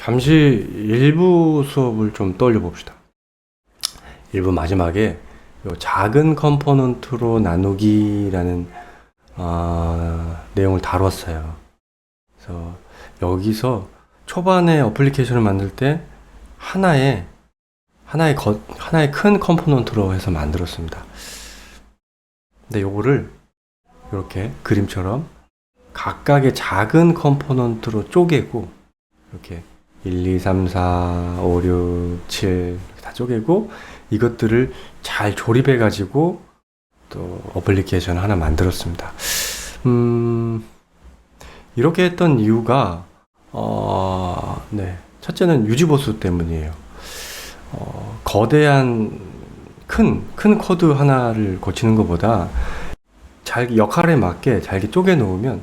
잠시 일부 수업을 좀 떠올려 봅시다. 일부 마지막에 요 작은 컴포넌트로 나누기라는 내용을 다뤘어요. 그래서 여기서 초반에 어플리케이션을 만들 때 하나의 큰 컴포넌트로 해서 만들었습니다. 근데 요거를 이렇게 그림처럼 각각의 작은 컴포넌트로 쪼개고 이렇게 1, 2, 3, 4, 5, 6, 7 이렇게 다 쪼개고 이것들을 잘 조립해 가지고 또 어플리케이션 하나 만들었습니다. 이렇게 했던 이유가 첫째는 유지보수 때문이에요. 거대한 큰 코드 하나를 고치는 것보다 잘 역할에 맞게 잘게 쪼개 놓으면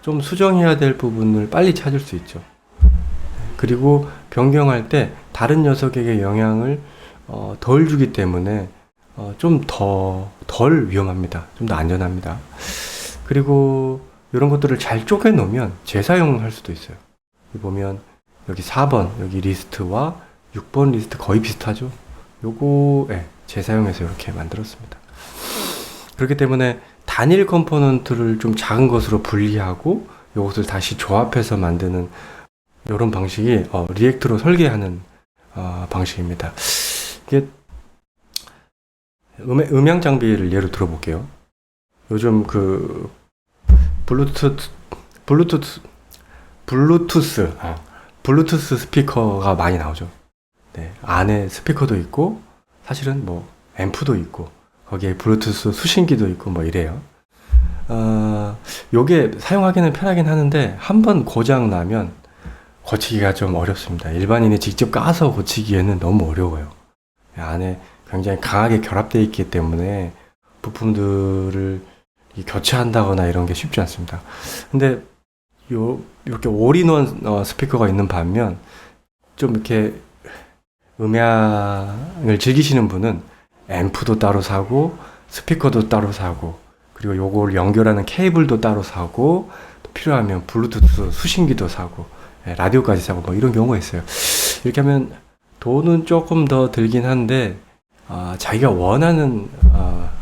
좀 수정해야 될 부분을 빨리 찾을 수 있죠. 그리고 변경할 때 다른 녀석에게 영향을 덜 주기 때문에 좀 덜 위험합니다. 좀 더 안전합니다. 그리고 이런 것들을 잘 쪼개 놓으면 재사용할 수도 있어요. 여기 보면 여기 4번 여기 리스트와 6번 리스트 거의 비슷하죠. 요거 재사용해서 이렇게 만들었습니다. 그렇기 때문에 단일 컴포넌트를 좀 작은 것으로 분리하고 이것을 다시 조합해서 만드는 이런 방식이 리액트로 설계하는 방식입니다. 이게 음향 장비를 예로 들어볼게요. 요즘 그 블루투스 스피커가 많이 나오죠. 네, 안에 스피커도 있고 사실은 뭐 앰프도 있고 거기에 블루투스 수신기도 있고 뭐 이래요. 요게 사용하기는 편하긴 하는데 한번 고장 나면 고치기가 좀 어렵습니다. 일반인이 직접 까서 고치기에는 너무 어려워요. 안에 굉장히 강하게 결합되어 있기 때문에 부품들을 교체한다거나 이런 게 쉽지 않습니다. 근데 이렇게 올인원 스피커가 있는 반면 좀 이렇게 음향을 즐기시는 분은 앰프도 따로 사고 스피커도 따로 사고 그리고 요걸 연결하는 케이블도 따로 사고 또 필요하면 블루투스 수신기도 사고 라디오까지 사고 뭐 이런 경우가 있어요. 이렇게 하면 돈은 조금 더 들긴 한데 자기가 원하는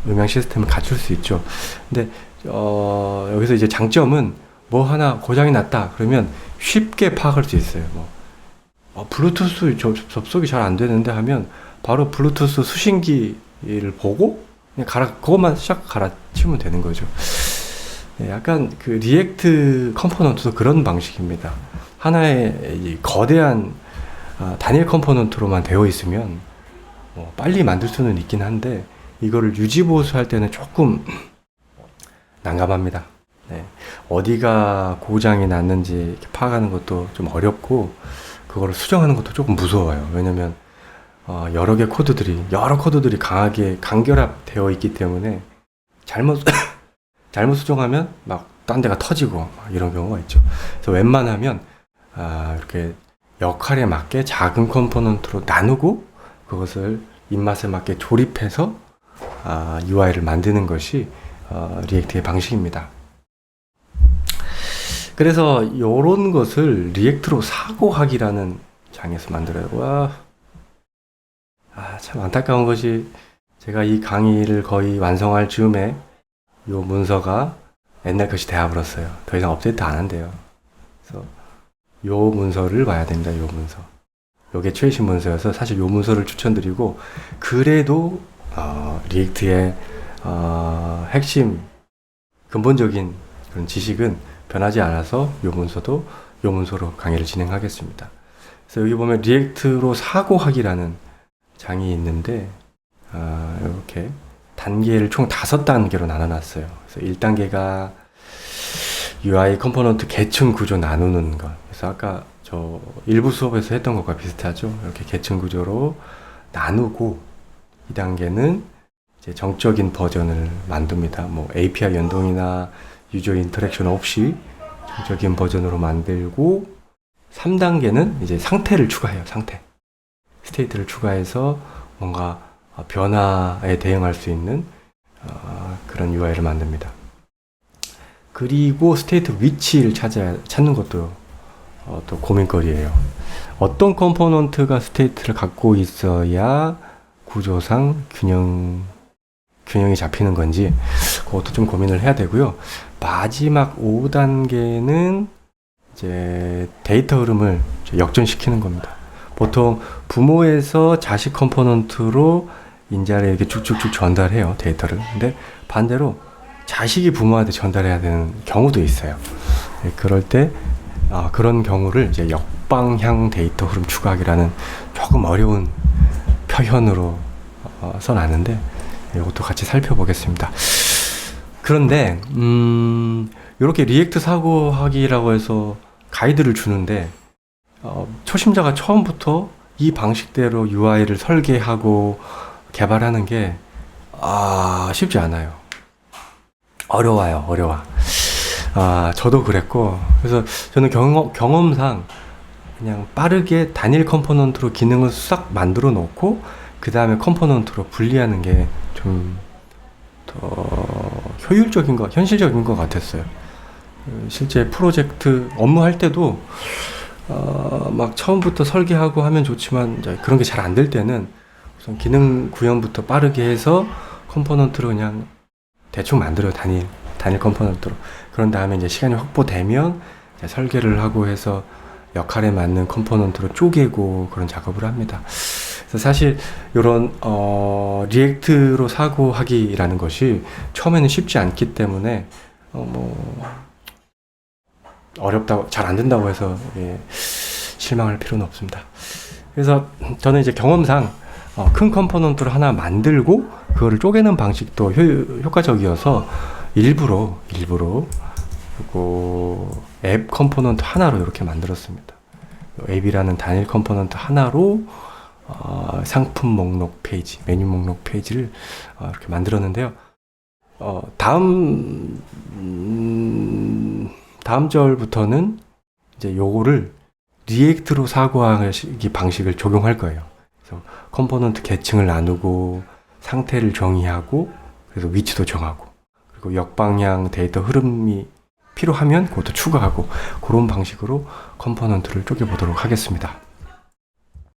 음향 시스템을 갖출 수 있죠. 근데 여기서 이제 장점은 뭐 하나 고장이 났다 그러면 쉽게 파악할 수 있어요. 블루투스 접속이 잘 안 되는데 하면 바로 블루투스 수신기를 보고 그냥 그것만 싹 갈아치우면 되는 거죠. 약간 그 리액트 컴포넌트도 그런 방식입니다. 하나의 이 거대한 단일 컴포넌트로만 되어 있으면 빨리 만들 수는 있긴 한데 이거를 유지보수할 때는 조금 난감합니다. 어디가 고장이 났는지 이렇게 파악하는 것도 좀 어렵고 그거를 수정하는 것도 조금 무서워요. 왜냐면 여러 코드들이 강하게 간결합되어 있기 때문에 잘못 수정하면 막 딴 데가 터지고 막 이런 경우가 있죠. 그래서 웬만하면 이렇게 역할에 맞게 작은 컴포넌트로 나누고 그것을 입맛에 맞게 조립해서 UI를 만드는 것이 리액트의 방식입니다. 그래서 이런 것을 리액트로 사고하기라는 장에서 만들어요. 참 안타까운 것이 제가 이 강의를 거의 완성할 즈음에 이 문서가 옛날 것이 되어버렸어요. 더 이상 업데이트 안 한대요. 그래서 이 문서를 봐야 됩니다. 이 문서. 이게 최신 문서여서 사실 이 문서를 추천드리고 그래도 리액트의 핵심 근본적인 그런 지식은 변하지 않아서 이 문서로 강의를 진행하겠습니다. 그래서 여기 보면 리액트로 사고하기라는 장이 있는데 이렇게 단계를 총 5단계로 나눠놨어요. 그래서 1단계가 UI 컴포넌트 계층 구조 나누는 것. 그래서 아까 저 일부 수업에서 했던 것과 비슷하죠. 이렇게 계층 구조로 나누고 2단계는 이제 정적인 버전을 만듭니다. 뭐 API 연동이나 유저 인터랙션 없이 정적인 버전으로 만들고 3단계는 이제 상태를 추가해요. 스테이트를 추가해서 뭔가 변화에 대응할 수 있는 그런 UI를 만듭니다. 그리고 스테이트 위치를 찾는 것도 또 고민거리예요. 어떤 컴포넌트가 스테이트를 갖고 있어야 구조상 균형이 잡히는 건지 그것도 좀 고민을 해야 되고요. 마지막 5단계는 이제 데이터 흐름을 역전시키는 겁니다. 보통 부모에서 자식 컴포넌트로 인자를 이렇게 쭉쭉쭉 전달해요, 데이터를. 근데 반대로 자식이 부모한테 전달해야 되는 경우도 있어요. 네, 그럴 때 그런 경우를 이제 역방향 데이터 흐름 추각이라는 조금 어려운 표현으로 써놨는데 이것도 같이 살펴보겠습니다. 그런데 이렇게 리액트 사고하기라고 해서 가이드를 주는데 초심자가 처음부터 이 방식대로 UI를 설계하고 개발하는 게 쉽지 않아요. 어려워요. 저도 그랬고, 그래서 저는 경험상 그냥 빠르게 단일 컴포넌트로 기능을 싹 만들어 놓고 그 다음에 컴포넌트로 분리하는 게 좀 더 현실적인 것 같았어요. 실제 프로젝트 업무할 때도 막 처음부터 설계하고 하면 좋지만 이제 그런 게 잘 안 될 때는 우선 기능 구현부터 빠르게 해서 컴포넌트로 그냥 대충 만들어요. 단일 컴포넌트로. 그런 다음에 이제 시간이 확보되면 이제 설계를 하고 해서 역할에 맞는 컴포넌트로 쪼개고 그런 작업을 합니다. 그래서 사실 이런 리액트로 사고하기라는 것이 처음에는 쉽지 않기 때문에 어렵다고 잘 안 된다고 해서 실망할 필요는 없습니다. 그래서 저는 이제 경험상 큰 컴포넌트를 하나 만들고 그거를 쪼개는 방식도 효과적이어서 일부러 그리고 앱 컴포넌트 하나로 이렇게 만들었습니다. 앱이라는 단일 컴포넌트 하나로 상품 목록 페이지, 메뉴 목록 페이지를 이렇게 만들었는데요. 다음 절부터는 이제 요거를 리액트로 사고하기 방식을 적용할 거예요. 그래서 컴포넌트 계층을 나누고 상태를 정의하고 그래서 위치도 정하고 그리고 역방향 데이터 흐름이 필요하면 그것도 추가하고 그런 방식으로 컴포넌트를 쪼개보도록 하겠습니다.